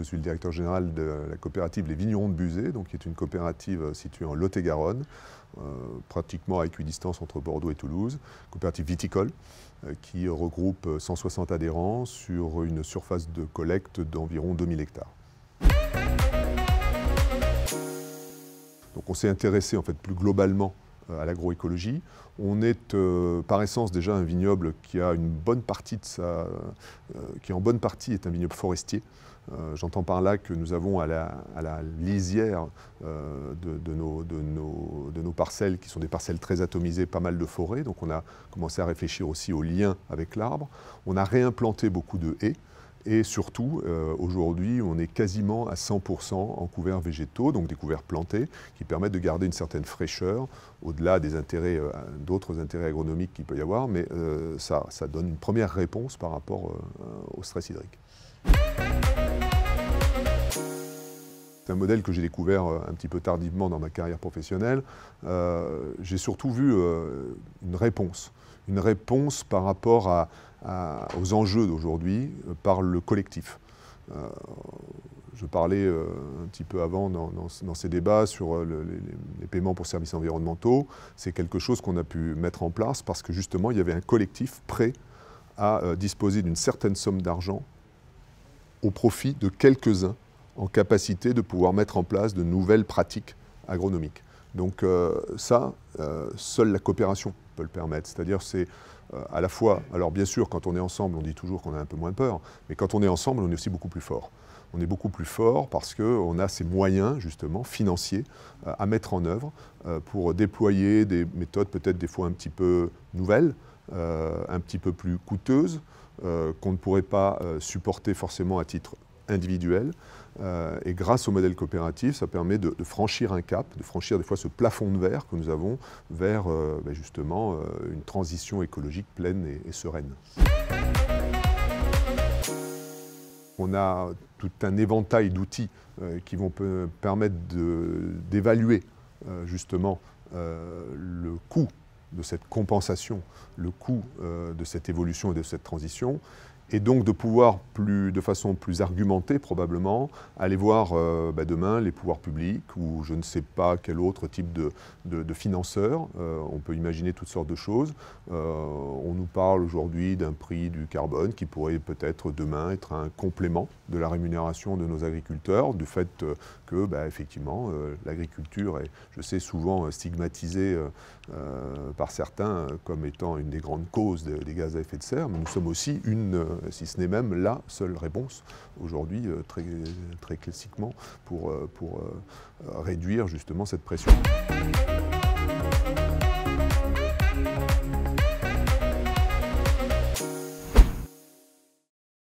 je suis le directeur général de la coopérative Les Vignerons de Buzet, donc qui est une coopérative située en Lot-et-Garonne, pratiquement à équidistance entre Bordeaux et Toulouse, coopérative viticole qui regroupe 160 adhérents sur une surface de collecte d'environ 2000 hectares. Donc on s'est intéressé en fait plus globalement à l'agroécologie. On est par essence déjà un vignoble qui a une bonne partie de qui en bonne partie est un vignoble forestier. J'entends par là que nous avons à la lisière de nos parcelles, qui sont des parcelles très atomisées, pas mal de forêts. Donc on a commencé à réfléchir aussi au lien avec l'arbre. On a réimplanté beaucoup de haies. Et surtout, aujourd'hui, on est quasiment à 100% en couverts végétaux, donc des couverts plantés, qui permettent de garder une certaine fraîcheur, au-delà des intérêts, d'autres intérêts agronomiques qu'il peut y avoir, mais ça donne une première réponse par rapport au stress hydrique. C'est un modèle que j'ai découvert un petit peu tardivement dans ma carrière professionnelle. J'ai surtout vu une réponse par rapport aux enjeux d'aujourd'hui par le collectif. Je parlais un petit peu avant dans ces débats sur les paiements pour services environnementaux. C'est quelque chose qu'on a pu mettre en place parce que justement il y avait un collectif prêt à disposer d'une certaine somme d'argent au profit de quelques-uns en capacité de pouvoir mettre en place de nouvelles pratiques agronomiques. Donc seule la coopération peut le permettre. C'est-à-dire c'est à la fois, alors bien sûr quand on est ensemble on dit toujours qu'on a un peu moins peur, mais quand on est ensemble on est aussi beaucoup plus fort. On est beaucoup plus fort parce qu'on a ces moyens justement financiers à mettre en œuvre pour déployer des méthodes peut-être des fois un petit peu nouvelles, un petit peu plus coûteuses, qu'on ne pourrait pas supporter forcément à titre individuel. Et grâce au modèle coopératif, ça permet de franchir un cap, de franchir des fois ce plafond de verre que nous avons vers justement une transition écologique pleine et sereine. On a tout un éventail d'outils qui vont permettre d'évaluer justement le coût de cette compensation, le coût de cette évolution et de cette transition, et donc de pouvoir de façon plus argumentée probablement aller voir demain les pouvoirs publics ou je ne sais pas quel autre type de financeurs. On peut imaginer toutes sortes de choses. On nous parle aujourd'hui d'un prix du carbone qui pourrait peut-être demain être un complément de la rémunération de nos agriculteurs, du fait que effectivement l'agriculture est, je sais, souvent stigmatisée par certains comme étant une des grandes causes des gaz à effet de serre, mais nous sommes aussi si ce n'est même la seule réponse aujourd'hui très classiquement pour réduire justement cette pression.